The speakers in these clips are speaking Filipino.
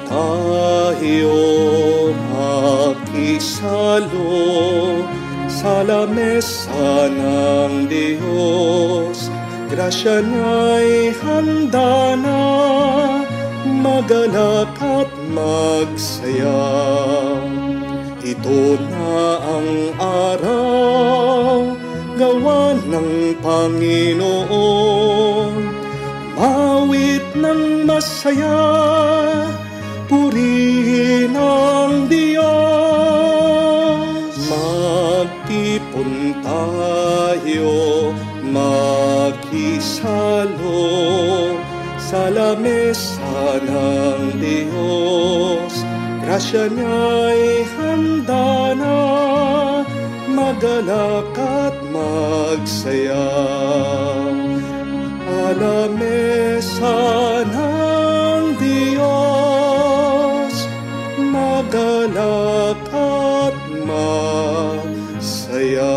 tayo makisalo sa lamesa ng Diyos. Grasya niya'y handa na, magalak at magsaya. Ito na ang araw, gawa ng Panginoon. Mawit ng masaya, purihin ang Diyos. Magtipon tayo, makisalo sa lamesa ng Diyos. Grasya niya'y handa na, magalak at magsaya. Lamesa ng Diyos, magalak at masaya.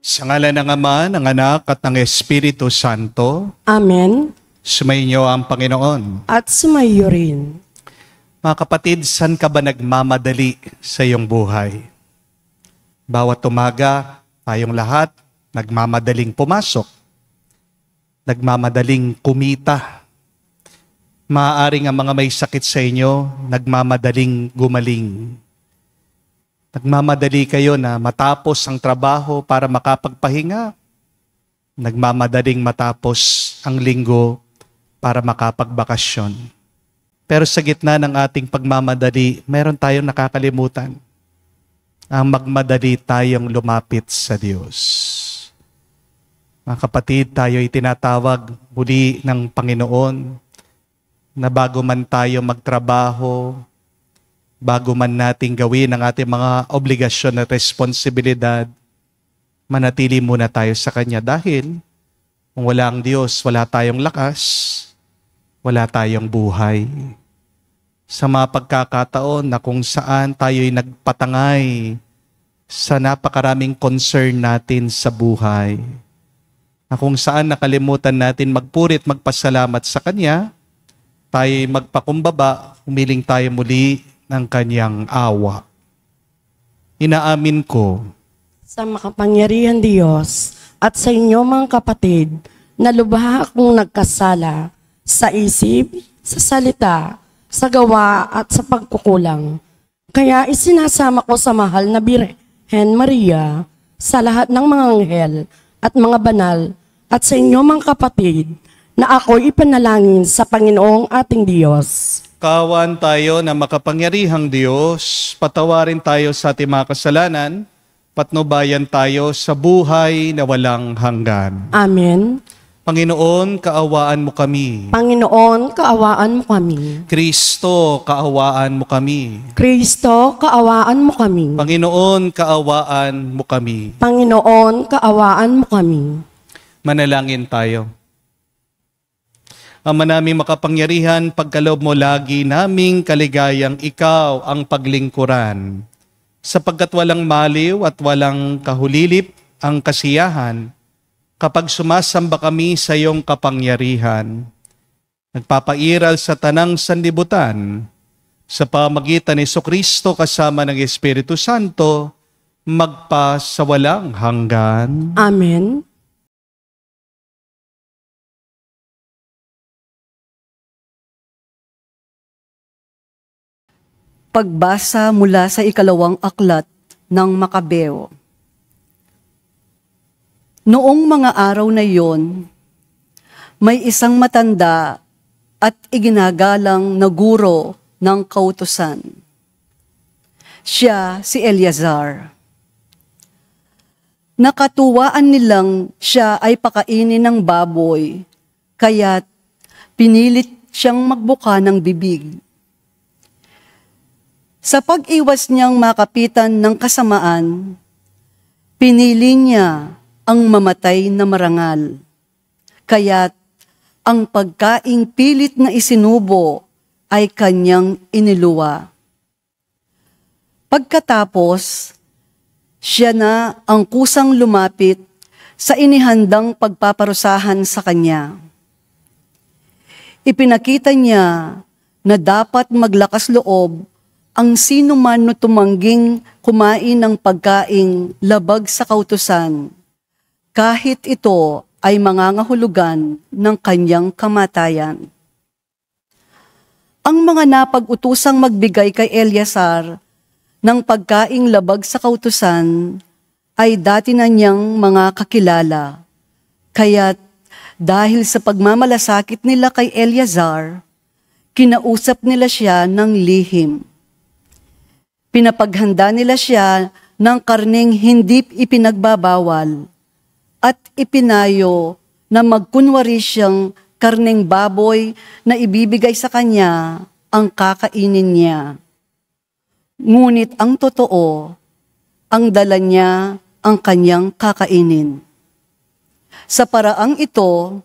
Sa ngalan ng Ama, ng Anak, at ng Espiritu Santo. Amen. Sumainyo ang Panginoon. At sumayo rin. Mga kapatid, saan ka ba nagmamadali sa iyong buhay? Bawat umaga, tayong lahat, nagmamadaling pumasok, nagmamadaling kumita. Maaaring ang mga may sakit sa inyo, nagmamadaling gumaling. Nagmamadali kayo na matapos ang trabaho para makapagpahinga. Nagmamadaling matapos ang linggo para makapagbakasyon. Pero sa gitna ng ating pagmamadali, meron tayong nakakalimutan. Ang magmadali tayong lumapit sa Diyos. Mga kapatid, tayo ay tinatawag muli ng Panginoon na bago man tayo magtrabaho, bago man natin gawin ang ating mga obligasyon at responsibilidad, manatili muna tayo sa Kanya dahil kung wala ang Diyos, wala tayong lakas, wala tayong buhay. Sa mga pagkakataon na kung saan tayo'y nagpatangay sa napakaraming concern natin sa buhay, na kung saan nakalimutan natin magpurit, magpasalamat sa Kanya, tayo'y magpakumbaba, humiling tayo muli ng Kanyang awa. Inaamin ko Sa makapangyarihan Diyos at sa inyo mga kapatid, na lubha akong nagkasala sa isip, sa salita, sa gawa at sa pagkukulang. Kaya isinasama ko sa mahal na Birhen Maria, sa lahat ng mga anghel at mga banal, at sa inyo mga kapatid, na ako'y ipanalangin sa Panginoong ating Diyos. kawan tayo na makapangyarihang Diyos, patawarin tayo sa ating mga kasalanan, patnubayan tayo sa buhay na walang hanggan. Amen. Panginoon, kaawaan mo kami. Panginoon, kaawaan mo kami. Kristo, kaawaan mo kami. Kristo, kaawaan mo kami. Panginoon, kaawaan mo kami. Panginoon, kaawaan mo kami. Manalangin tayo. Ama naming makapangyarihan, pagkaloob mo lagi naming kaligayang ikaw ang paglingkuran. Sapagkat walang maliw at walang kahulilip ang kasiyahan kapag sumasamba kami sa iyong kapangyarihan. Nagpapairal sa tanang sanlibutan, sa pamagitan ni Jesucristo kasama ng Espiritu Santo, magpa sa walang hanggan. Amen. Pagbasa mula sa ikalawang aklat ng Makabeo. Noong mga araw na iyon, may isang matanda at iginagalang na guro ng kautusan. Siya si Eleazar. Nakatuwaan nilang siya ay pakainin ng baboy, kaya't pinilit siyang magbuka ng bibig. Sa pag-iwas niyang makapitan ng kasamaan, pinili niya ang mamatay na marangal. Kaya't ang pagkaing pilit na isinubo ay kanyang iniluwa. Pagkatapos, siya na ang kusang lumapit sa inihandang pagpaparusahan sa kanya. Ipinakita niya na dapat maglakas loob ang sino man no tumangging kumain ng pagkaing labag sa kautusan, kahit ito ay mangangahulugan ng kanyang kamatayan. Ang mga napag-utusang magbigay kay Eleazar ng pagkaing labag sa kautusan ay dati na niyang mga kakilala. Kaya't dahil sa pagmamalasakit nila kay Eleazar, kinausap nila siya ng lihim. Pinapaghanda nila siya ng karneng hindi ipinagbabawal at ipinayo na magkunwari siyang karneng baboy na ibibigay sa kanya ang kakainin niya. Ngunit ang totoo, ang dala niya ang kanyang kakainin. Sa paraang ito,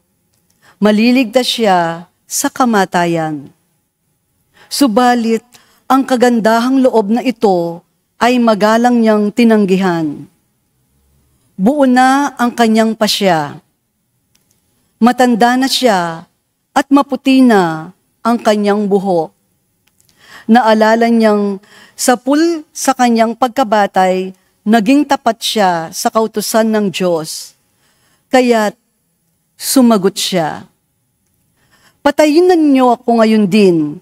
maliligtas siya sa kamatayan. Subalit, ang kagandahang loob na ito ay magalang niyang tinanggihan. Buo na ang kanyang pasya. Matanda na siya at maputi na ang kanyang buhok. Naalala niyang sapul sa kanyang pagkabatay, naging tapat siya sa kautusan ng Diyos. Kaya't sumagot siya, "Patayin na niyo ako ngayon din,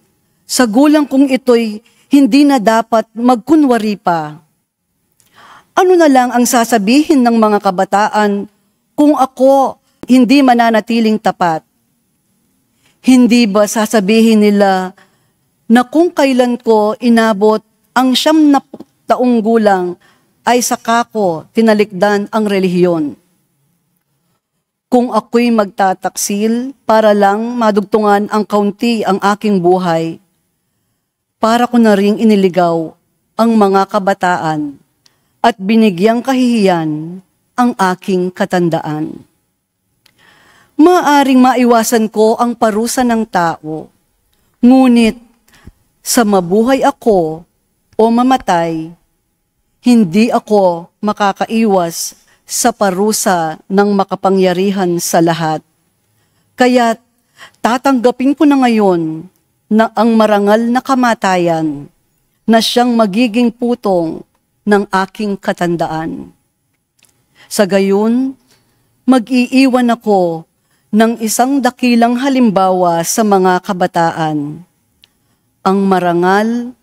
sa gulang kong ito'y hindi na dapat magkunwari pa. Ano na lang ang sasabihin ng mga kabataan kung ako hindi mananatiling tapat? Hindi ba sasabihin nila na kung kailan ko inabot ang 90 taong gulang ay saka ko tinalikdan ang relihiyon? Kung ako'y magtataksil para lang madugtungan ang kaunti ang aking buhay, para ko na ring iniligaw ang mga kabataan at binigyang kahihiyan ang aking katandaan. Maaring maiwasan ko ang parusa ng tao, ngunit sa mabuhay ako o mamatay, hindi ako makakaiwas sa parusa ng makapangyarihan sa lahat. Kaya't tatanggapin ko na ngayon na ang marangal na kamatayan na siyang magiging putong ng aking katandaan. Sa gayon, mag-iiwan ako ng isang dakilang halimbawa sa mga kabataan. Ang marangal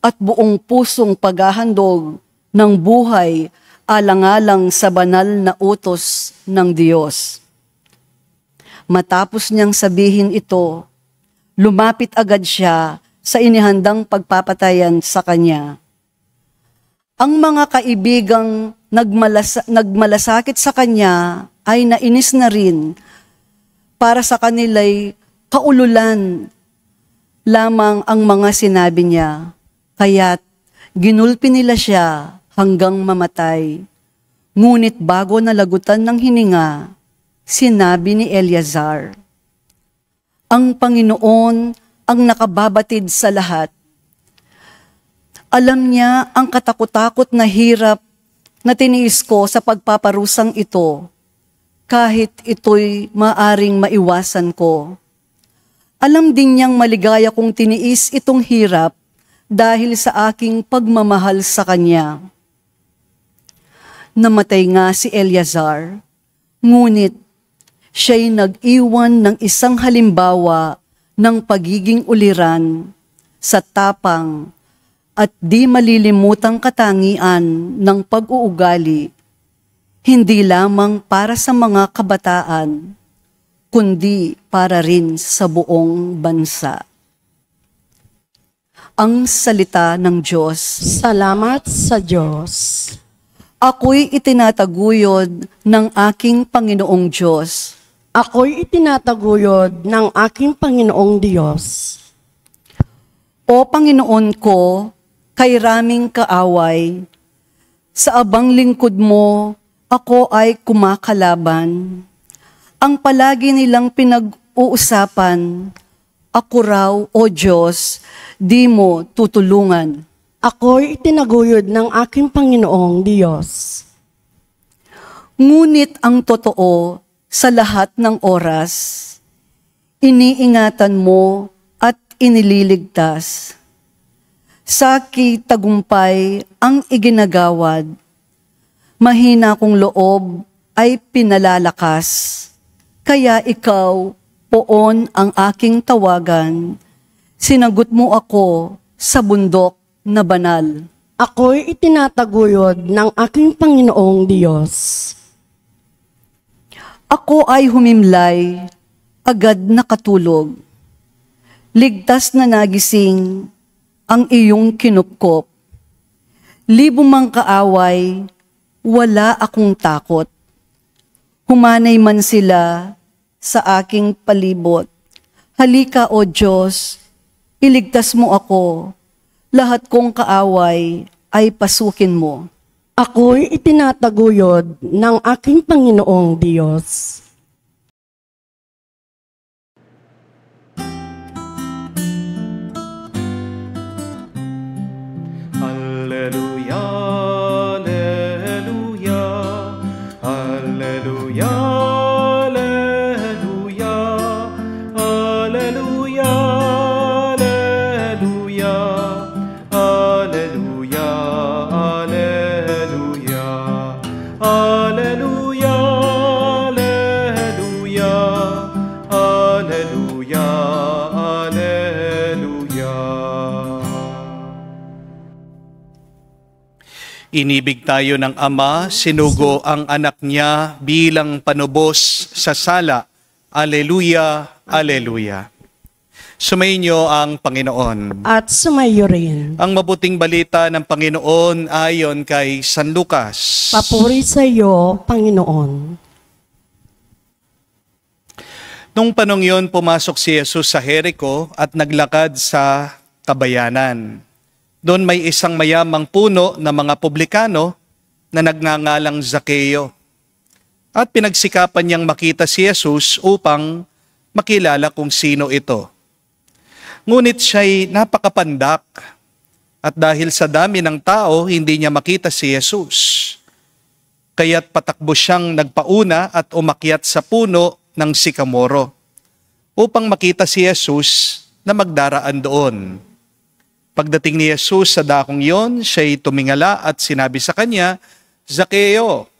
at buong pusong paghahandog ng buhay alang-alang sa banal na utos ng Diyos." Matapos niyang sabihin ito, lumapit agad siya sa inihandang pagpapatayan sa kanya. Ang mga kaibigang nagmalasakit sa kanya ay nainis na rin. Para sa kanila'y kaululan lamang ang mga sinabi niya, kaya't ginulpi nila siya hanggang mamatay. Ngunit bago nalagutan ng hininga, sinabi ni Eleazar, "Ang Panginoon ang nakababatid sa lahat. Alam niya ang katakot-takot na hirap na tiniis ko sa pagpaparusang ito, kahit ito'y maaring maiwasan ko. Alam din niyang maligaya kong tiniis itong hirap dahil sa aking pagmamahal sa Kanya." Namatay nga si Eleazar, ngunit siya'y nag-iwan ng isang halimbawa ng pagiging uliran sa tapang at di malilimutang katangian ng pag-uugali, hindi lamang para sa mga kabataan, kundi para rin sa buong bansa. Ang salita ng Diyos. Salamat sa Diyos. Ako'y itinataguyod ng aking Panginoong Diyos. Ako'y itinataguyod ng aking Panginoong Diyos. O Panginoon ko, kay raming kaaway, sa abang lingkod mo, ako ay kumakalaban. Ang palagi nilang pinag-uusapan, ako raw, O Diyos, di mo tutulungan. Ako'y itinaguyod ng aking Panginoong Diyos. Ngunit ang totoo, sa lahat ng oras, iniingatan mo at inililigtas. Saki tagumpay ang iginagawad, mahina kong loob ay pinalalakas. Kaya ikaw, poon ang aking tawagan, sinagot mo ako sa bundok na banal. Ako'y itinataguyod ng aking Panginoong Diyos. Ako ay humimlay, agad nakatulog. Ligtas na nagising ang iyong kinupkop. Libo mang kaaway, wala akong takot. Humanay man sila sa aking palibot. Halika, O Diyos, iligtas mo ako. Lahat kong kaaway ay pasukin mo. Ako'y itinataguyod ng aking Panginoong Diyos. Alleluia, alleluia, alleluia, alleluia, alleluia, alleluia, alleluia, alleluia, alleluia, alleluia, alleluia, alleluia. Inibig tayo ng Ama, sinugo ang anak niya bilang panubos sa sala. Alleluia, alleluia. Sumainyo ang Panginoon. At sumayo rin. Ang mabuting balita ng Panginoon ayon kay San Lucas. Papuri sa iyo, Panginoon. Nung panong yon, pumasok si Jesus sa Jericho at naglakad sa kabayanan. Doon may isang mayamang puno na mga publikano na nagngangalang Zakeo. At pinagsikapan niyang makita si Jesus upang makilala kung sino ito. Ngunit siya'y napakapandak at dahil sa dami ng tao, hindi niya makita si Jesus. Kaya't patakbo siyang nagpauna at umakyat sa puno ng sikamoro upang makita si Jesus na magdaraan doon. Pagdating ni Jesus sa dakong yon, siya'y tumingala at sinabi sa kanya, Zakeo,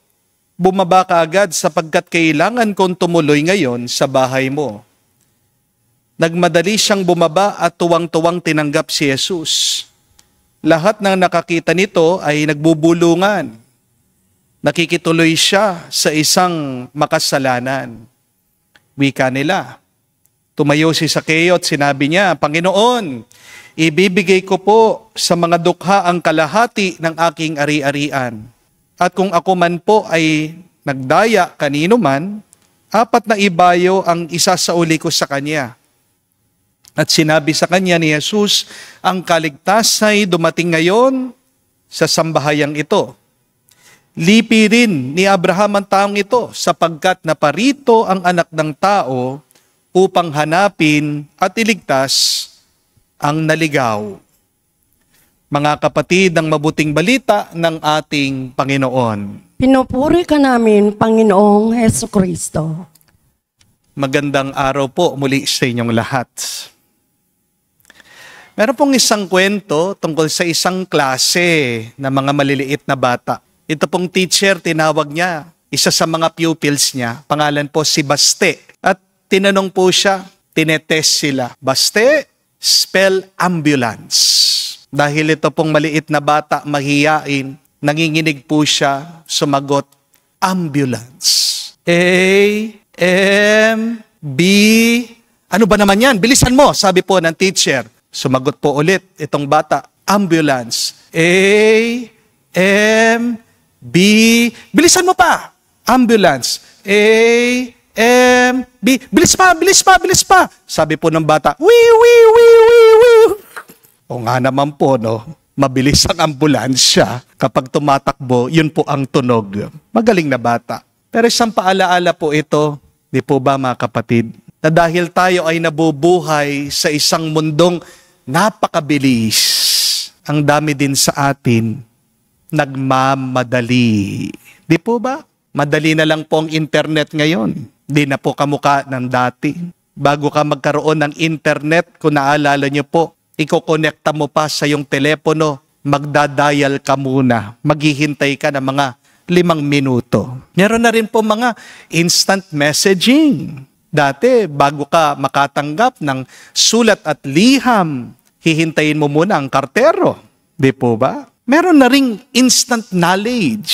bumaba ka agad sapagkat kailangan kong tumuloy ngayon sa bahay mo. Nagmadali siyang bumaba at tuwang-tuwang tinanggap si Jesus. Lahat ng nakakita nito ay nagbubulungan. Nakikituloy siya sa isang makasalanan. Wika nila. Tumayo si Zakeo at sinabi niya, Panginoon, ibibigay ko po sa mga dukha ang kalahati ng aking ari-arian. At kung ako man po ay nagdaya kanino man, 4 na ibayo ang isasauli ko sa kanya. At sinabi sa kanya ni Jesus, ang kaligtasan ay dumating ngayon sa sambahayang ito. Lipi rin ni Abraham ang taong ito sapagkat naparito ang anak ng tao upang hanapin at iligtas ang naligaw. Mga kapatid, ang mabuting balita ng ating Panginoon. Pinupuri ka namin, Panginoong Hesukristo. Magandang araw po muli sa inyong lahat. Meron pong isang kwento tungkol sa isang klase na mga maliliit na bata. Ito pong teacher, tinawag niya, isa sa mga pupils niya, pangalan po si Baste. At tinanong po siya, tinetest sila. Baste, spell ambulance. Dahil ito pong maliit na bata, mahiyain, nanginginig po siya, sumagot, ambulance. A-M-B, ano ba naman yan? Bilisan mo, sabi po ng teacher. Sumagot po ulit itong bata, ambulance. A-M-B, bilisan mo pa, ambulance. A-M-B, bilis pa, bilis pa, bilis pa. Sabi po ng bata, wii, wii, wii, wii, wii. O nga naman po, no? Mabilis ang ambulansya. Kapag tumatakbo, yun po ang tunog. Magaling na bata. Pero isang paalaala po ito, di po ba mga kapatid, na dahil tayo ay nabubuhay sa isang mundong napakabilis, ang dami din sa atin nagmamadali. Di po ba? Madali na lang po ang internet ngayon. Di na po kamukha ng dati. bago ka magkaroon ng internet, kung naalala niyo po, ikokonekta mo pa sa iyong telepono, magdadial ka muna, maghihintay ka ng mga 5 minuto. Meron na rin po mga instant messaging. Dati, bago ka makatanggap ng sulat at liham, hihintayin mo muna ang kartero. Di po ba? Meron na ring instant knowledge.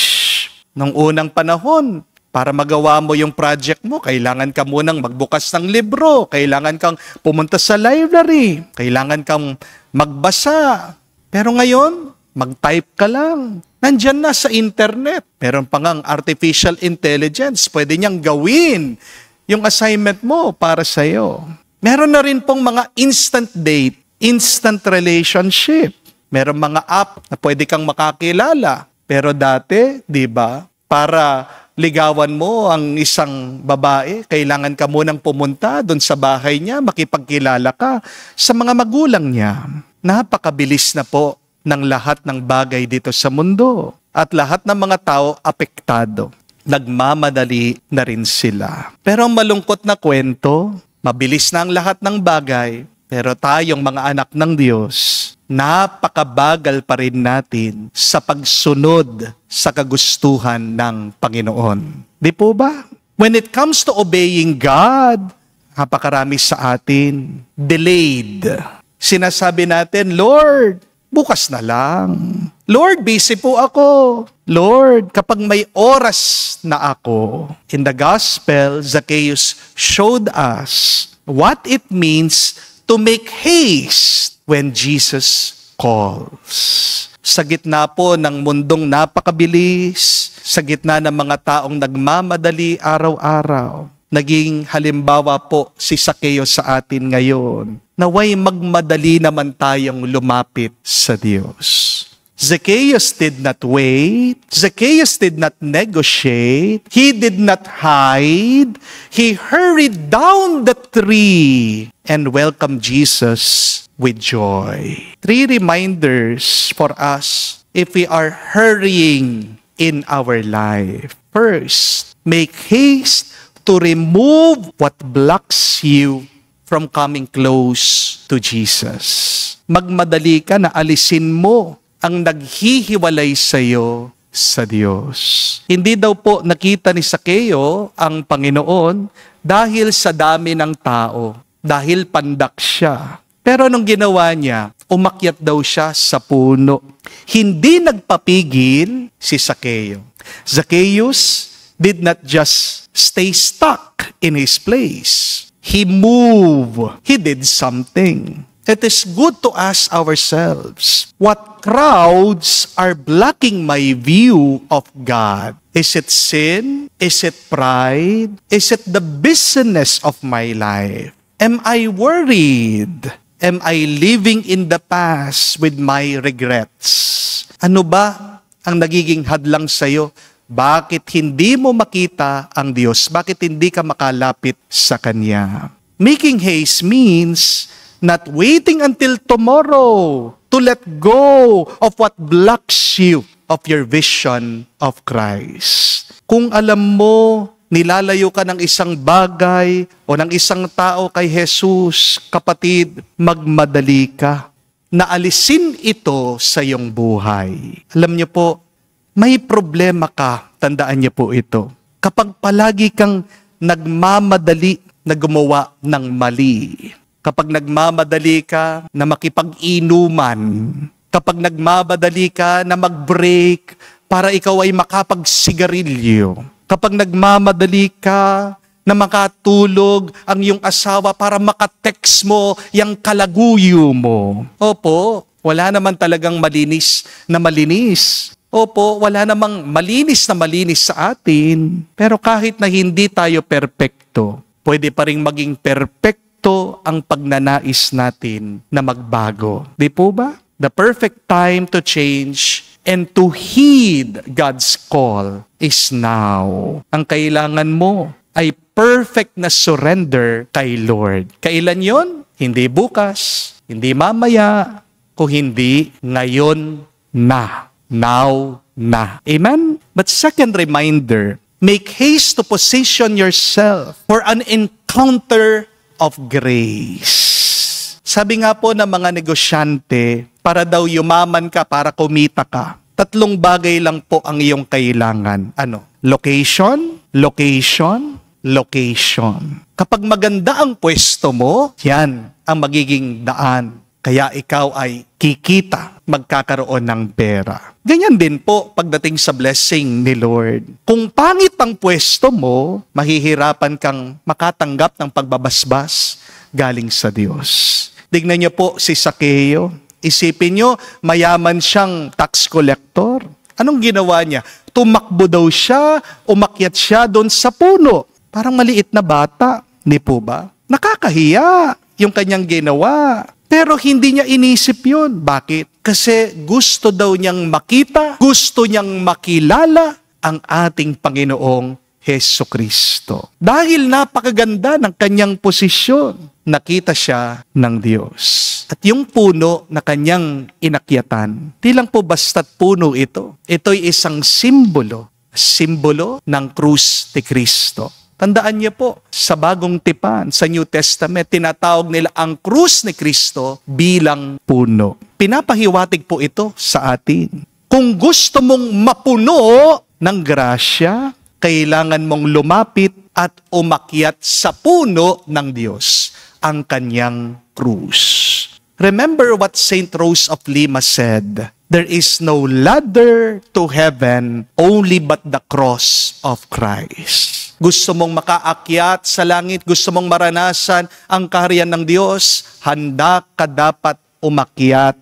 Nung unang panahon, para magawa mo yung project mo, kailangan ka munang magbukas ng libro, kailangan kang pumunta sa library, kailangan kang magbasa. Pero ngayon, mag-type ka lang. Nandyan na sa internet. Meron pa ngang artificial intelligence. Pwede niyang gawin yung assignment mo para sa'yo. Meron na rin pong mga instant date, instant relationship. Meron mga app na pwede kang makakilala. Pero dati, di ba, para ligawan mo ang isang babae, kailangan ka munang pumunta doon sa bahay niya, makipagkilala ka sa mga magulang niya. Napakabilis na po ng lahat ng bagay dito sa mundo. At lahat ng mga tao apektado. Nagmamadali na rin sila. Pero ang malungkot na kwento, mabilis na ang lahat ng bagay, pero tayong mga anak ng Diyos, napakabagal pa rin natin sa pagsunod sa kagustuhan ng Panginoon. Di po ba? When it comes to obeying God, napakarami sa atin delayed. Sinasabi natin, Lord, bukas na lang. Lord, busy po ako. Lord, kapag may oras na ako. In the gospel, Zacchaeus showed us what it means to make haste when Jesus calls. Sa gitna po ng mundong napakabilis, sa gitna ng mga taong nagmamadali araw-araw, naging halimbawa po si Zacchaeus sa atin ngayon. Naway magmadali naman tayong lumapit sa Diyos. Zacchaeus did not wait. Zacchaeus did not negotiate. He did not hide. He hurried down the tree and welcomed Jesus with joy. 3 reminders for us if we are hurrying in our life. First, make haste to remove what blocks you from coming close to Jesus. Magmadali ka na alisin mo ang naghihiwalay sa iyo sa Diyos. Hindi daw po nakita ni Zacchaeus ang Panginoon dahil sa dami ng tao, dahil pandak siya. Pero nung ginawa niya, umakyat daw siya sa puno. Hindi nagpapigil si Zacchaeus. Zacchaeus did not just stay stuck in his place. He moved. He did something. It is good to ask ourselves, what crowds are blocking my view of God? Is it sin? Is it pride? Is it the business of my life? Am I worried? Am I living in the past with my regrets? Ano ba ang nagiging hadlang sa'yo? Bakit hindi mo makita ang Diyos? Bakit hindi ka makalapit sa Kanya? Making haste means not waiting until tomorrow to let go of what blocks you of your vision of Christ. Kung alam mo, nilalayo ka ng isang bagay o ng isang tao kay Jesus, kapatid, magmadali ka. Naalisin ito sa iyong buhay. Alam niyo po, may problema ka, tandaan niyo po ito. Kapag palagi kang nagmamadali na gumawa ng mali, kapag nagmamadali ka na makipag-inuman, kapag nagmamadali ka na mag-break para ikaw ay makapagsigarilyo, kapag nagmamadali ka na makatulog ang iyong asawa para makatext mo yung kalaguyo mo. Opo, wala naman talagang malinis na malinis. Opo, wala namang malinis na malinis sa atin. Pero kahit na hindi tayo perpekto, pwede pa rin maging perpekto ang pagnanais natin na magbago. Di po ba? The perfect time to change and to heed God's call is now. Ang kailangan mo ay perfect na surrender kay Lord. Kailan yon? Hindi bukas, hindi mamaya, kung hindi ngayon na. Now na. Amen? But second reminder, make haste to position yourself for an encounter of grace. Sabi nga po ng mga negosyante, para daw yumaman ka, para kumita ka, 3 bagay lang po ang iyong kailangan. Ano? Location, location, location. Kapag maganda ang pwesto mo, yan ang magiging daan. Kaya ikaw ay kikita, magkakaroon ng pera. Ganyan din po pagdating sa blessing ni Lord. Kung pangit ang pwesto mo, mahihirapan kang makatanggap ng pagbabasbas galing sa Diyos. Tignan niyo po si Sakeo. Isipin niyo, mayaman siyang tax collector. Anong ginawa niya? Tumakbo daw siya, umakyat siya doon sa puno. Parang maliit na bata. Di po ba? Nakakahiya yung kanyang ginawa. Pero hindi niya inisip yun. Bakit? Kasi gusto daw niyang makita, gusto niyang makilala ang ating Panginoong Hesukristo. Dahil napakaganda ng kanyang posisyon, nakita siya ng Diyos. At yung puno na kanyang inakyatan, di lang po basta't puno ito. Ito'y isang simbolo ng krus ni Kristo. Tandaan niyo po, sa Bagong Tipan, sa New Testament, tinatawag nila ang krus ni Kristo bilang puno. Pinapahiwatig po ito sa atin. Kung gusto mong mapuno ng grasya, kailangan mong lumapit at umakyat sa puno ng Diyos, ang kanyang krus. Remember what Saint Rose of Lima said, "There is no ladder to heaven, only but the cross of Christ." Gusto mong makaakyat sa langit, gusto mong maranasan ang kaharian ng Diyos, handa ka dapat umakyat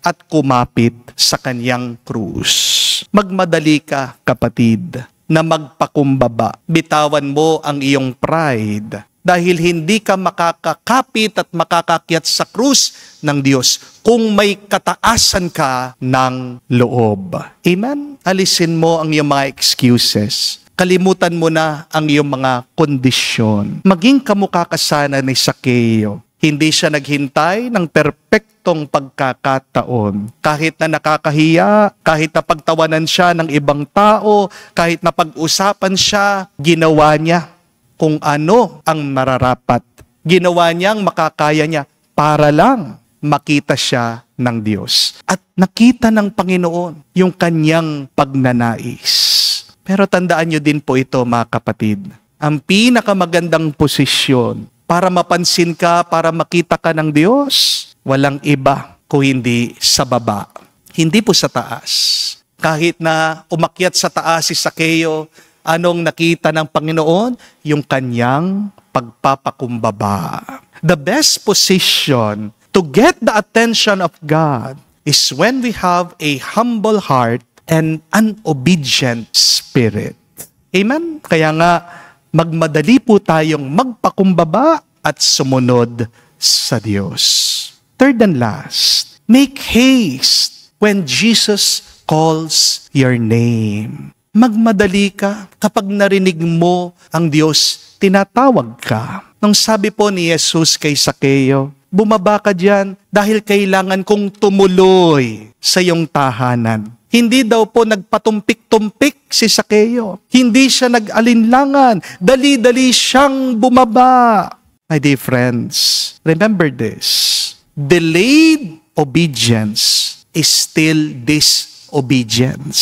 at kumapit sa kanyang krus. Magmadali ka, kapatid, na magpakumbaba. Bitawan mo ang iyong pride dahil hindi ka makakakapit at makakakyat sa krus ng Diyos kung may kataasan ka ng loob. Amen? Alisin mo ang iyong mga excuses. Kalimutan mo na ang iyong mga kondisyon. Maging kamukha ka sana ni Sakeo. Hindi siya naghintay ng perpektong pagkakataon. Kahit na nakakahiya, kahit na pagtawanan siya ng ibang tao, kahit na pag-usapan siya, ginawa niya kung ano ang mararapat. Ginawa niyang makakaya niya para lang makita siya ng Diyos. At nakita ng Panginoon yung kanyang pagnanais. Pero tandaan niyo din po ito, mga kapatid. Ang pinakamagandang posisyon para mapansin ka, para makita ka ng Diyos, walang iba kung hindi sa baba. Hindi po sa taas. Kahit na umakyat sa taas si Sakeo, anong nakita ng Panginoon? Yung kanyang pagpapakumbaba. The best position to get the attention of God is when we have a humble heart and an obedient spirit. Amen? Kaya nga, magmadali po tayong magpakumbaba at sumunod sa Diyos. Third and last, make haste when Jesus calls your name. Magmadali ka kapag narinig mo ang Diyos, tinatawag ka. Nung sabi po ni Jesus kay Sakeo, bumaba ka dyan dahil kailangan kong tumuloy sa iyong tahanan. Hindi daw po nagpatumpik-tumpik si Sakeo. Hindi siya nag-alinlangan. Dali-dali siyang bumaba. My dear friends, remember this. Delayed obedience is still disobedience.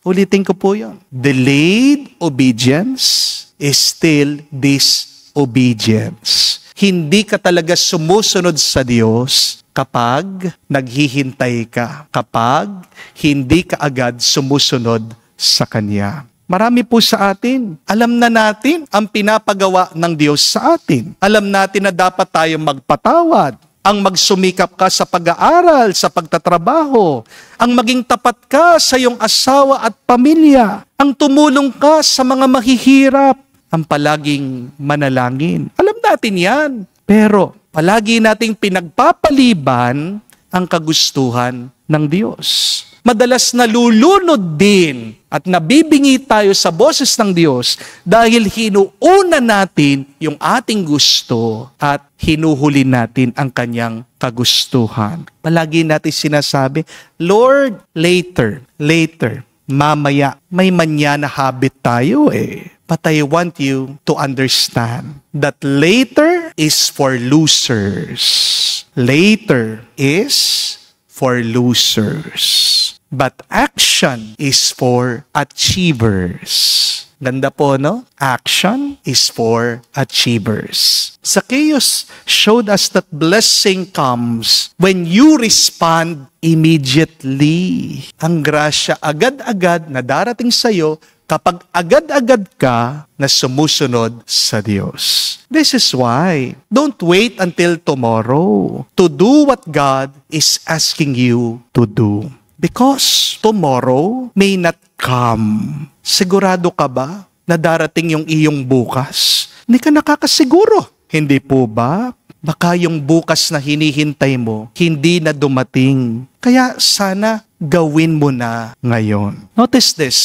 Ulitin ko po yun. Delayed obedience is still disobedience. Hindi ka talaga sumusunod sa Diyos kapag naghihintay ka, kapag hindi ka agad sumusunod sa Kanya. Marami po sa atin, alam na natin ang pinapagawa ng Diyos sa atin. Alam natin na dapat tayong magpatawad, ang magsumikap ka sa pag-aaral, sa pagtatrabaho, ang maging tapat ka sa iyong asawa at pamilya, ang tumulong ka sa mga mahihirap, ang palaging manalangin. Alam natin yan. Pero palagi nating pinagpapaliban ang kagustuhan ng Diyos. Madalas nalulunod din at nabibingi tayo sa boses ng Diyos dahil hinuuna natin yung ating gusto at hinuhuli natin ang kanyang kagustuhan. Palagi natin sinasabi, Lord, later, mamaya. May manyana habit tayo eh. But I want you to understand that later is for losers. Later is for losers. But action is for achievers. Ganda po, no? Action is for achievers. Zacchaeus showed us that blessing comes when you respond immediately. Ang grasya agad-agad na darating sa'yo kapag agad-agad ka na sumusunod sa Diyos. This is why, don't wait until tomorrow to do what God is asking you to do. Because tomorrow may not come. Sigurado ka ba na darating yung iyong bukas? Hindi ka nakakasiguro. Hindi po ba? Baka yung bukas na hinihintay mo, hindi na dumating. Kaya sana gawin mo na ngayon. Notice this,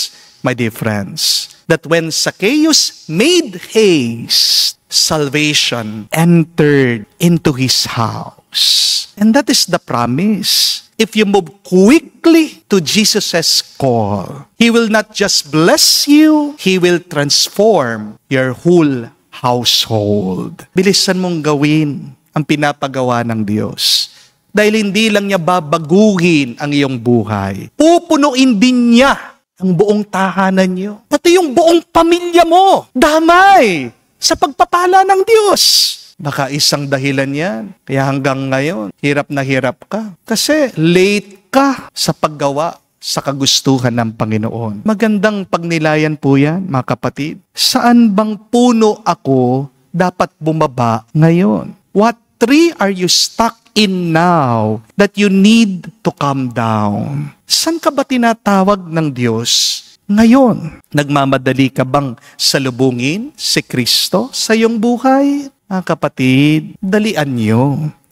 my dear friends, that when Zacchaeus made haste, salvation entered into his house. And that is the promise. If you move quickly to Jesus' call, He will not just bless you, He will transform your whole household. Bilisan mong gawin ang pinapagawa ng Diyos. Dahil hindi lang niya babaguhin ang iyong buhay. Pupunuin din niya ang buong tahanan niyo. Pati yung buong pamilya mo. Damay sa pagpapala ng Diyos. Baka isang dahilan yan. Kaya hanggang ngayon, hirap na hirap ka. Kasi late ka sa paggawa sa kagustuhan ng Panginoon. Magandang pagnilayan po yan, mga kapatid. Saan bang puno ako dapat bumaba ngayon? What tree are you stuck in now that you need to come down? Saan ka ba tinatawag ng Diyos ngayon? Nagmamadali ka bang salubungin si Kristo sa iyong buhay? Mga kapatid, dalian nyo.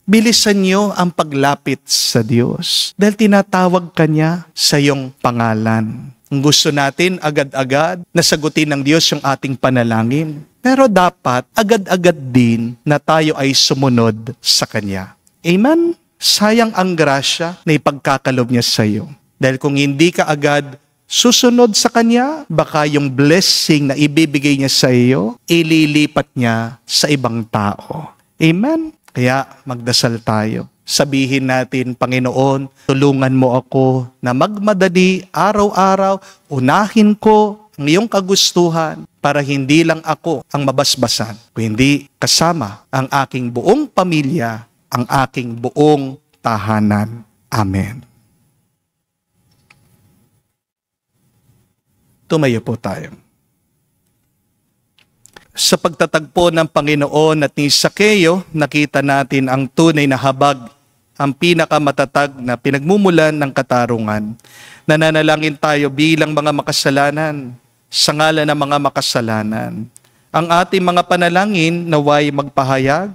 Bilisan nyo ang paglapit sa Diyos. Dahil tinatawag ka niya sa iyong pangalan. Ang gusto natin, agad-agad, nasagutin ng Diyos yung ating panalangin. Pero dapat, agad-agad din na tayo ay sumunod sa Kanya. Amen? Sayang ang grasya na ipagkakalob niya sa iyo. Dahil kung hindi ka agad susunod sa Kanya, baka yung blessing na ibibigay niya sa iyo, ililipat niya sa ibang tao. Amen? Kaya magdasal tayo. Sabihin natin, Panginoon, tulungan mo ako na magmadali araw-araw, unahin ko ang iyong kagustuhan para hindi lang ako ang mabasbasan, kundi kasama ang aking buong pamilya, ang aking buong tahanan. Amen. Tumayo po tayo. Sa pagtatagpo ng Panginoon at ni Zacchaeus, nakita natin ang tunay na habag, ang pinakamatatag na pinagmumulan ng katarungan. Nananalangin tayo bilang mga makasalanan, sa ngalan ng mga makasalanan. Ang ating mga panalangin naway magpahayag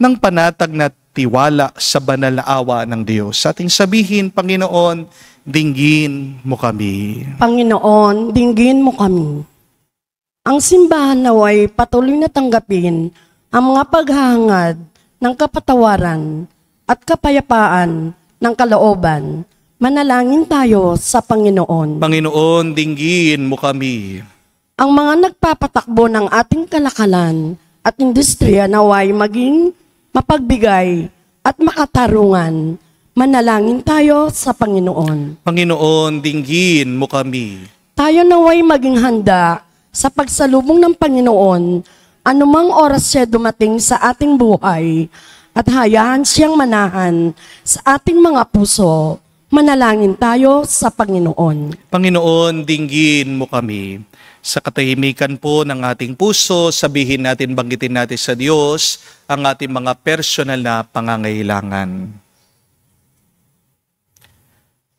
ng panatag na tiwala sa banal na awa ng Diyos. Sa ating sabihin, Panginoon, dinggin mo kami. Panginoon, dinggin mo kami. Ang simbahan naway patuloy na tanggapin ang mga paghahangad ng kapatawaran at kapayapaan ng kalooban. Manalangin tayo sa Panginoon. Panginoon, dinggin mo kami. Ang mga nagpapatakbo ng ating kalakalan at industriya naway maging mapagbigay at makatarungan. Manalangin tayo sa Panginoon. Panginoon, dinggin mo kami. Tayo naway maging handa sa pagsalubong ng Panginoon anumang oras siya dumating sa ating buhay at hayaan siyang manahan sa ating mga puso. Manalangin tayo sa Panginoon. Panginoon, dinggin mo kami. Sa katahimikan po ng ating puso, sabihin natin, banggitin natin sa Diyos ang ating mga personal na pangangailangan.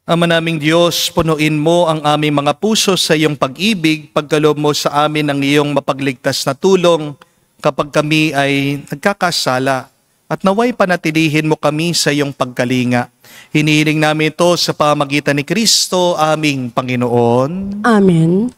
Ama naming Diyos, punuin mo ang aming mga puso sa iyong pag-ibig, pagkaloob mo sa amin ang iyong mapagligtas na tulong kapag kami ay nagkakasala at naway panatilihin mo kami sa iyong pagkalinga. Hinihiling namin ito sa pamagitan ni Kristo, aming Panginoon. Amen.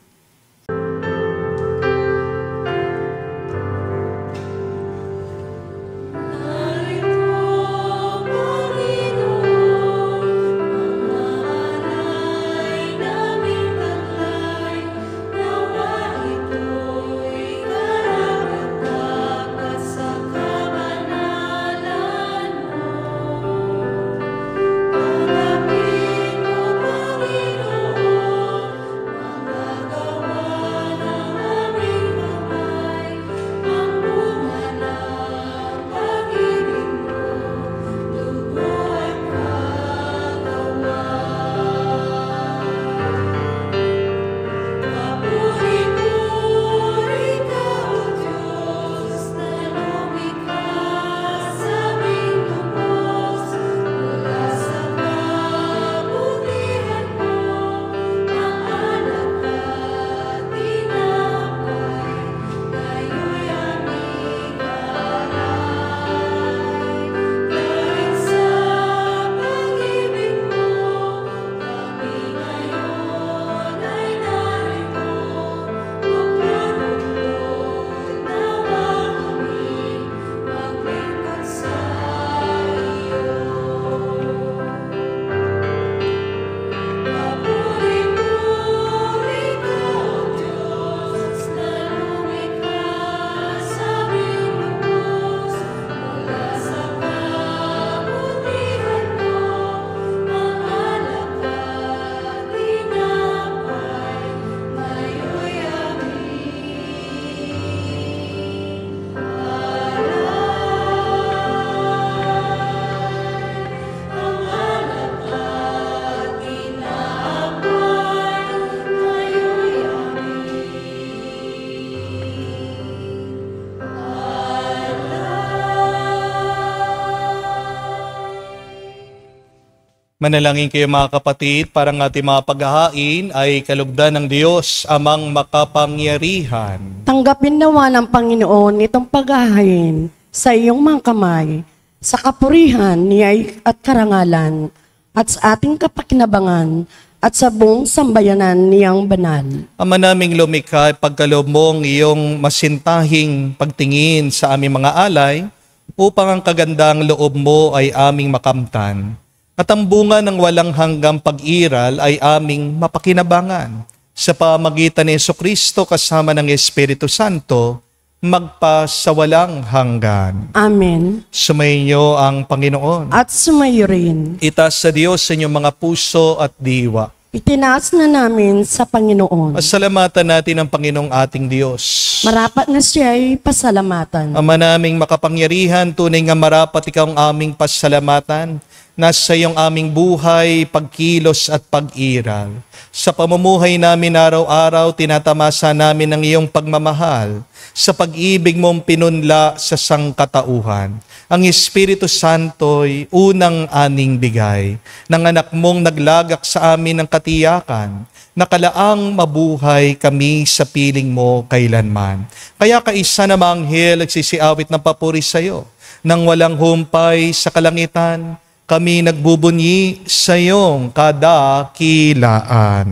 Manalangin kayo mga kapatid, para ang ating mga paghahain ay kalugdan ng Diyos, Amang makapangyarihan. Tanggapin nawa ng Panginoon itong paghahain sa iyong mga kamay, sa kapurihan niya at karangalan, at sa ating kapakinabangan, at sa buong sambayanan niyang banal. Ama naming lumikha, pagkaloob mo ang iyong masintahing pagtingin sa aming mga alay, upang ang kagandang loob mo ay aming makamtan. At ang bunga ng walang hanggang pag-iral ay aming mapakinabangan. Sa pamagitan ni Jesucristo kasama ng Espiritu Santo, magpasawalang hanggan. Amen. Sumainyo ang Panginoon. At sumayo rin. Itaas sa Diyos sa inyong mga puso at diwa. Itinaas na namin sa Panginoon. Pasalamatan natin ang Panginoong ating Diyos. Marapat na siya ay pasalamatan. Ama naming makapangyarihan, tunay nga marapat ikaw ang aming pasalamatan. Nasa iyong aming buhay, pagkilos at pag-iral. Sa pamumuhay namin araw-araw, tinatamasa namin ang iyong pagmamahal. Sa pag-ibig mong pinunla sa sangkatauhan. Ang Espiritu Santo'y unang aning bigay ng anak mong naglagak sa amin ng katiyakan. Nakalaang mabuhay kami sa piling mo kailanman. Kaya kaisa na mga anghel nagsisiawit ng papuri sa iyo. Nang walang humpay sa kalangitan, kami nagbubunyi sa iyong kadakilaan.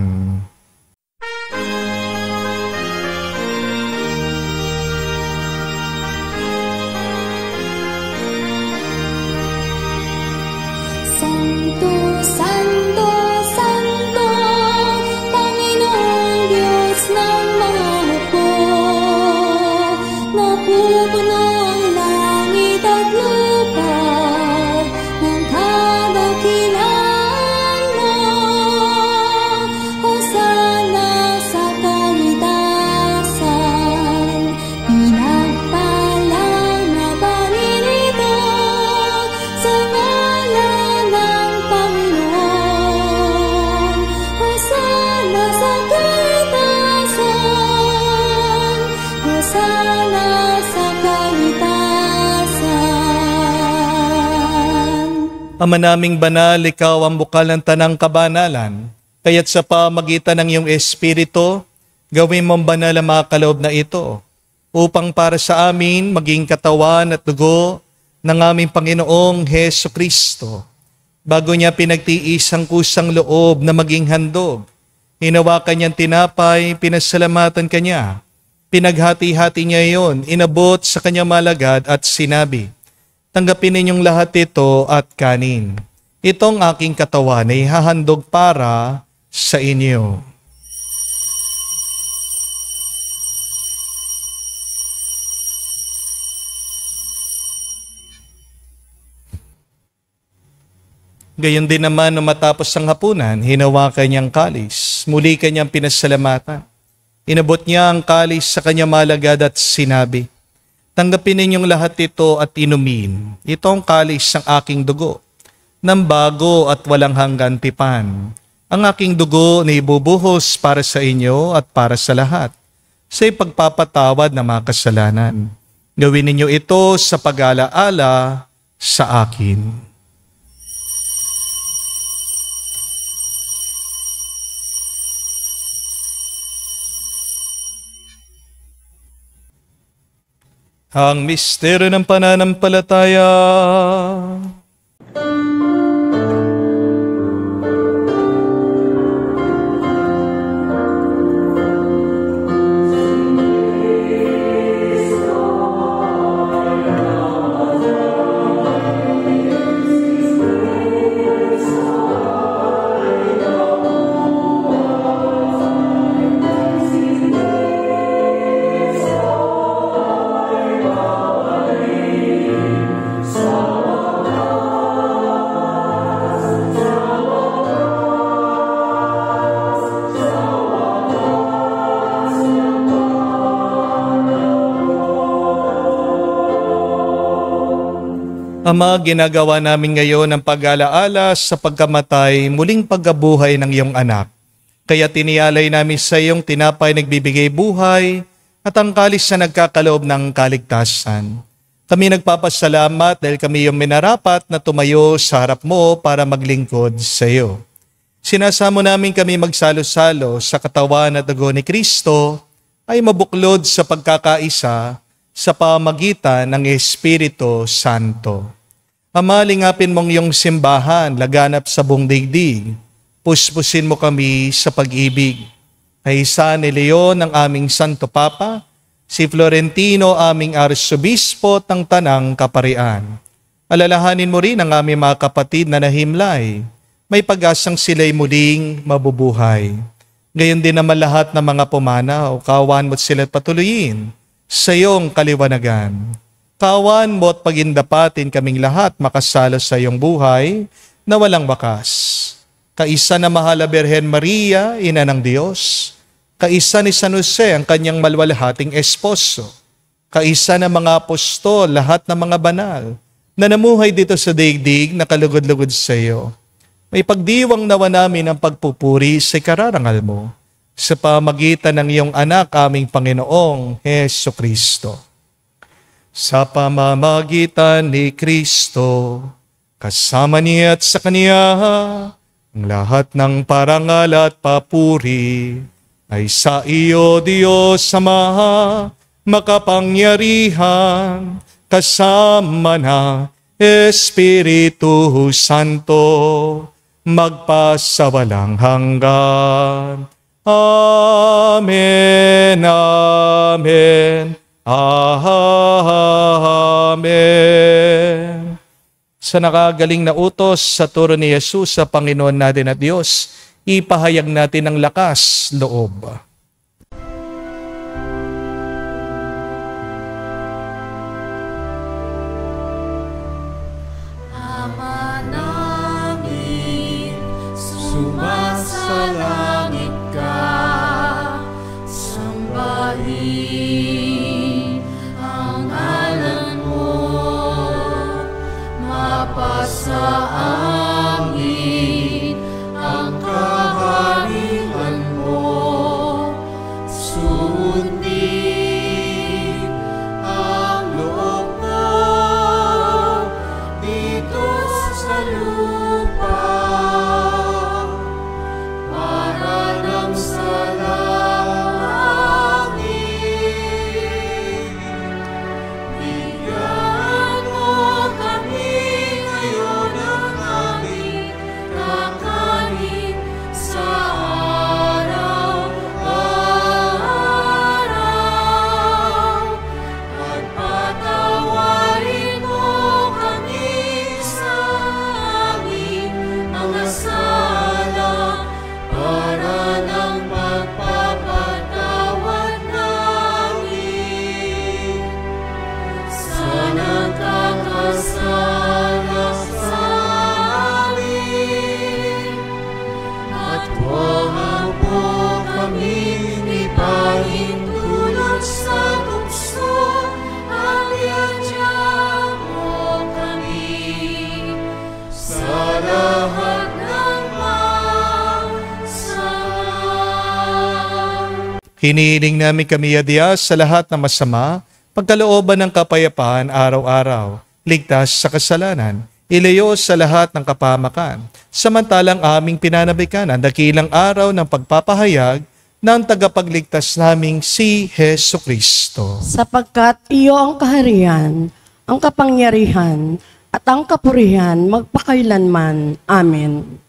Santo, Santo, Santo, Panginoong Diyos ng mga hukbo, napupuno ang langit at lupa ng kadakilaan mo. Hosana sa kaitasan, pinagpalang na paninito sa ngalan ng Panginoon. Hosana sa kaitasan, Hosana sa kaitasan. Ama naming banal, ikaw ang bukal ng tanang kabanalan. Kaya't sa pamagitan ng iyong Espiritu, gawin mong banal ang mga kaloob na ito, upang para sa amin maging katawan at dugo ng aming Panginoong Heso Kristo. Bago niya pinagtiis ang kusang loob na maging handog, hinawakan niyang tinapay, pinasalamatan kanya. Pinaghati-hati niya iyon, inabot sa kanyang malagad at sinabi, "Tanggapin ninyong lahat ito at kanin. Itong aking katawan ay hahandog para sa inyo." Gayon din naman nung matapos ang hapunan, hinawakan niyang kalis. Muli kanyang pinasalamatan. Inabot niya ang kalis sa kanyang malagad at sinabi, "Tanggapin ninyong lahat ito at inumin. Ito ang kalis ng aking dugo, ng bago at walang hanggan tipan. Ang aking dugo na ibubuhos para sa inyo at para sa lahat, sa ipagpapatawad ng mga kasalanan. Gawin ninyo ito sa pag-alaala sa akin." Ang misteryo ng pananampalataya. Ama, ginagawa namin ngayon ang pag-alaala sa pagkamatay, muling pagkabuhay ng iyong anak. Kaya tinialay namin sa iyong tinapay nagbibigay buhay at ang kalis na nagkakaloob ng kaligtasan. Kami nagpapasalamat dahil kami yung minarapat na tumayo sa harap mo para maglingkod sa iyo. Sinasamo namin kami magsalo-salo sa katawan at dugo ni Kristo ay mabuklod sa pagkakaisa sa pamagitan ng Espiritu Santo. Amalingapin mong iyong simbahan, laganap sa buong daigdig. Puspusin mo kami sa pag-ibig. Kaisa ni Leon ang aming Santo Papa, si Florentino aming Arsobispo ng Tanang Kaparian. Alalahanin mo rin ang aming mga kapatid na nahimlay. May pag-asang sila'y muling mabubuhay. Gayon din naman lahat ng mga pumanaw, kawan mo't sila't patuloyin sa iyong kaliwanagan. Kawan mo at pagindapatin kaming lahat makasalo sa iyong buhay na walang wakas. Kaisa na mahal na Birhen Maria, Ina ng Diyos. Kaisa ni San Jose, ang kanyang malwalhating esposo. Kaisa na mga apostol, lahat ng mga banal na namuhay dito sa daigdig na kalugod-lugod sa iyo. May pagdiwang nawa namin ang pagpupuri sa kararangal mo sa pamagitan ng iyong anak, aming Panginoong Heso Kristo. Sa pamamagitan ni Kristo, kasama niya at sa Kaniya, ang lahat ng parangal at papuri ay sa iyo, Diyos Ama, makapangyarihan, kasama na Espiritu Santo, magpasawalang hanggan. Amen, amen, amen. Sa nakagaling na utos sa turo ni Jesus sa Panginoon natin at Diyos, ipahayag natin ang lakas loob. Ama namin, sumasalangit ka, sambahin ang ngalan mo, mapasa amin ang kaharian mo, sundin ang loob mo dito sa lupa, para nang sa langit. Bigyan mo kami ngayon ng aming kakanin sa araw-araw, at patawarin mo kami sa aming mga sala, para ng pagpapatawad namin sa nagkakasala sa amin. At huwag mo kami ipahintulot sa tukso, at iadya mo kami sa lahat ng masama. Hinihiling namin kami, Diyos, sa lahat ng masama, pagkalooban ng kapayapaan araw-araw, ligtas sa kasalanan, ilayo sa lahat ng kapahamakan, samantalang aming pinanabikan ang dakilang araw ng pagpapahayag ng tagapagligtas naming si Heso Kristo. Sapagkat iyo ang kaharian, ang kapangyarihan, at ang kapurihan magpakailanman. Amen.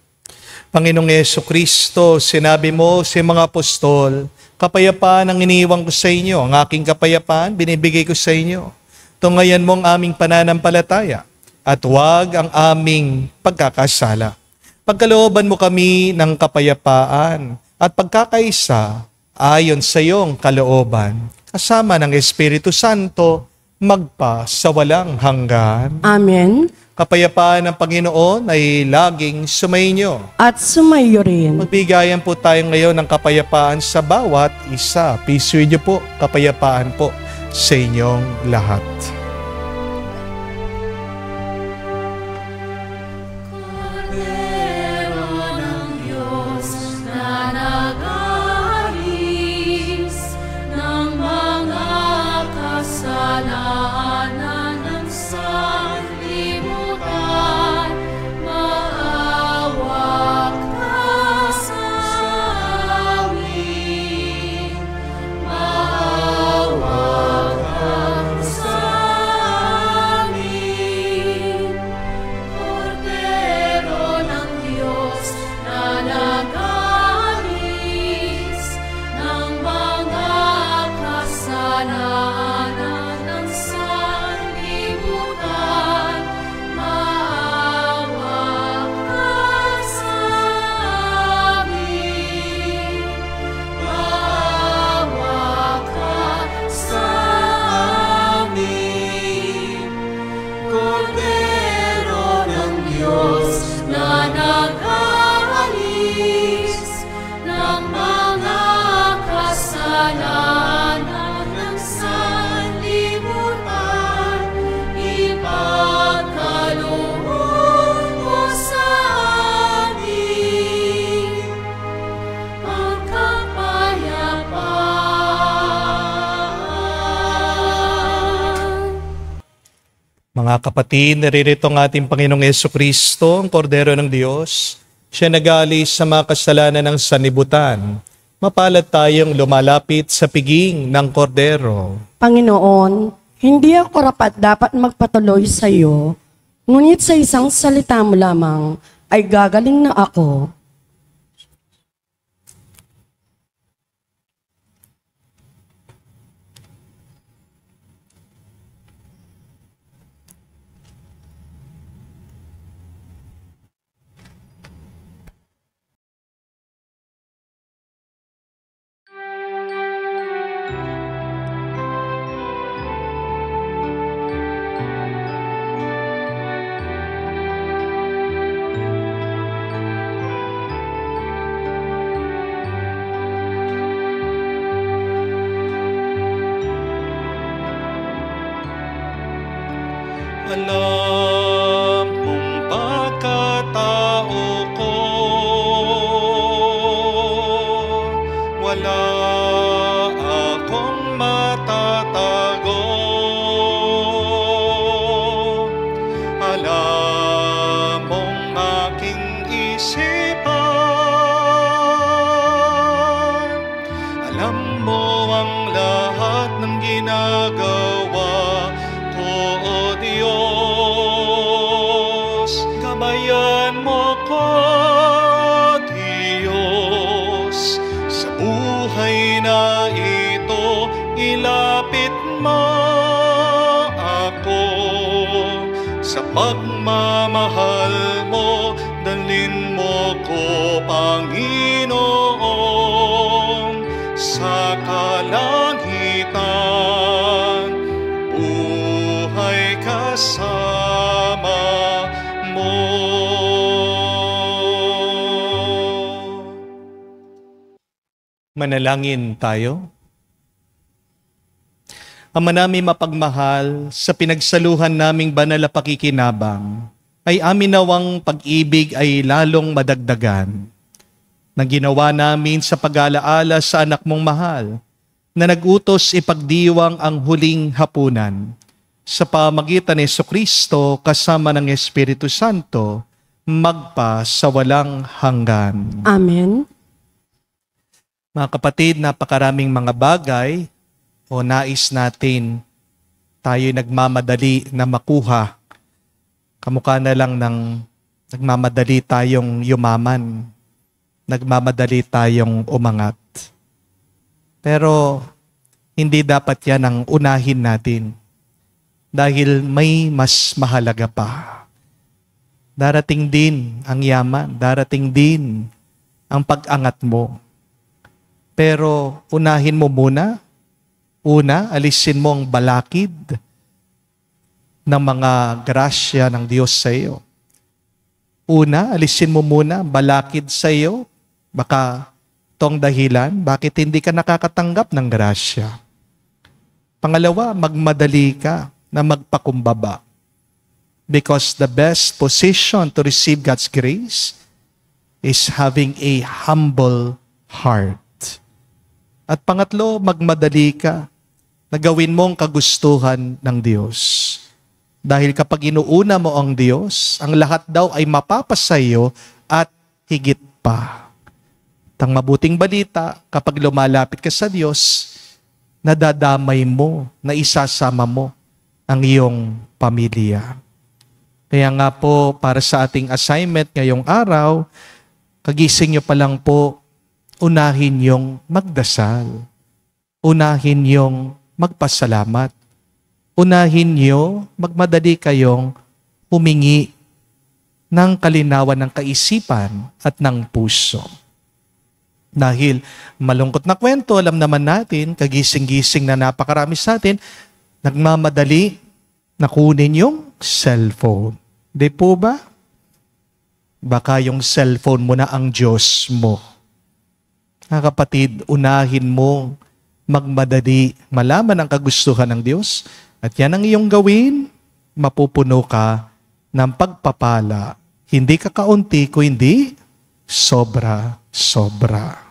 Panginoong Heso Kristo, sinabi mo sa mga apostol, kapayapaan ang iniiwan ko sa inyo, ang aking kapayapaan binibigay ko sa inyo. Tungayan mo ang aming pananampalataya at huwag ang aming pagkakasala. Pagkalooban mo kami ng kapayapaan at pagkakaisa ayon sa iyong kalooban, kasama ng Espiritu Santo, magpa sa walang hanggan. Amen. Kapayapaan ng Panginoon ay laging sumainyo. At sumayo rin. Magbigayan po tayo ngayon ng kapayapaan sa bawat isa. Peace with you po, kapayapaan po sa inyong lahat. Kordero ng Diyos na nag-aalis ng mga kasalanan Mga kapatid, naririto ang ating Panginoong Jesucristo, ang Kordero ng Diyos. Siya nag-aalis sa mga kasalanan ng sanlibutan. Mapalad tayong lumalapit sa piging ng Kordero. Panginoon, hindi ako dapat magpatuloy sa iyo, ngunit sa isang salita mo lamang ay gagaling na ako. Alam mong pagkatao ko, wala akong matatago. Alam mong aking isipan, alam mo ang lahat ng ginagawa ko, O Diyos. Gabayan mo ko, Diyos, sa buhay na ito. Ilapit mo ako sa pagmamahal mo. Dalhin mo ko, Panginoon, sa kalangitan. Buhay kasama mo. Manalangin tayo. Ama namin mapagmahal, sa pinagsaluhan naming banal na pakikinabang, ay amin nawang pag-ibig ay lalong madagdagan. Na ginawa namin sa pag-alaala sa anak mong mahal, na nag-utos ipagdiwang ang huling hapunan. Sa pamagitan ni Jesucristo kasama ng Espiritu Santo, magpa sa walang hanggan. Amen. Mga kapatid, napakaraming mga bagay o nais natin tayo nagmamadali na makuha. Kamukha na lang ng nagmamadali tayong yumaman, nagmamadali tayong umangat. Pero hindi dapat yan ang unahin natin dahil may mas mahalaga pa. Darating din ang yaman, darating din ang pag-angat mo. Pero unahin mo muna. Una, alisin mo ang balakid ng mga grasya ng Diyos sa iyo. Una, alisin mo muna balakid sa iyo. Baka itong dahilan, bakit hindi ka nakakatanggap ng grasya. Pangalawa, magmadali ka na magpakumbaba. Because the best position to receive God's grace is having a humble heart. At pangatlo, magmadali ka na gawin mo ang kagustuhan ng Diyos. Dahil kapag inuuna mo ang Diyos, ang lahat daw ay mapapasayo at higit pa. Ang mabuting balita, kapag lumalapit ka sa Diyos, nadadamay mo, na isasama mo ang iyong pamilya. Kaya nga po, para sa ating assignment ngayong araw, kagising nyo pa lang po, unahin yung magdasal. Unahin yung magpasalamat. Unahin nyo, magmadali kayong humingi ng kalinawan ng kaisipan at ng puso. Dahil malungkot na kwento, alam naman natin, kagising-gising na napakarami sa atin, nagmamadali na kunin yung cellphone. Di po ba? Baka yung cellphone mo na ang Diyos mo. Kapatid, unahin mo magmadali, malaman ang kagustuhan ng Diyos, at yan ang iyong gawin, mapupuno ka ng pagpapala. Hindi ka kaunti, kundi sobra-sobra.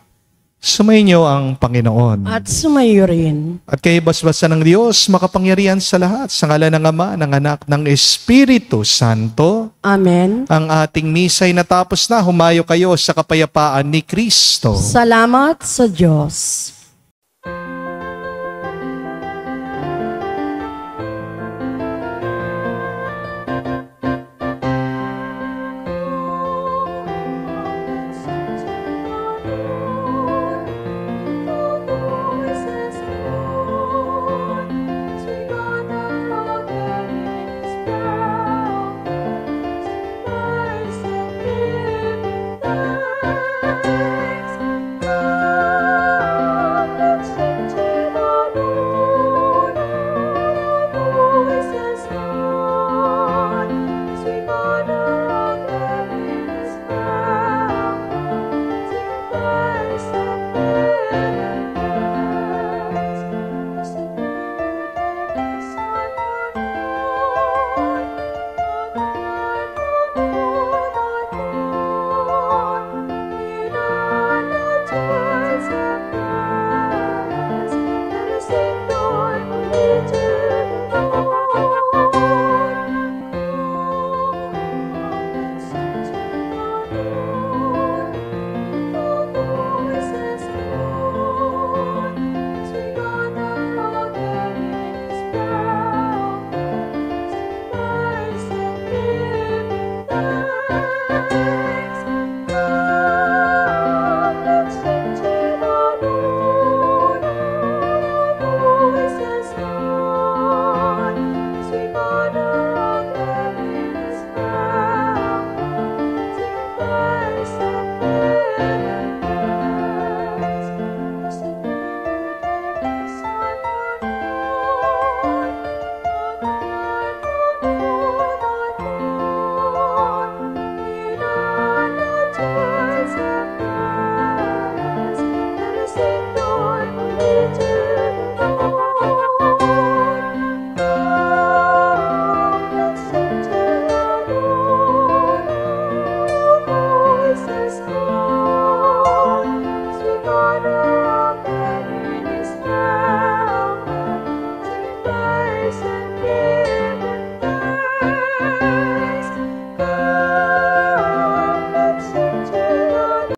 Sumainyo ang Panginoon. At sumayo rin. At kayo basbasa ng Diyos, makapangyarihan sa lahat, sa ngalan ng Ama, ng Anak, ng Espiritu Santo. Amen. Ang ating misa'y natapos na, humayo kayo sa kapayapaan ni Kristo. Salamat sa Diyos.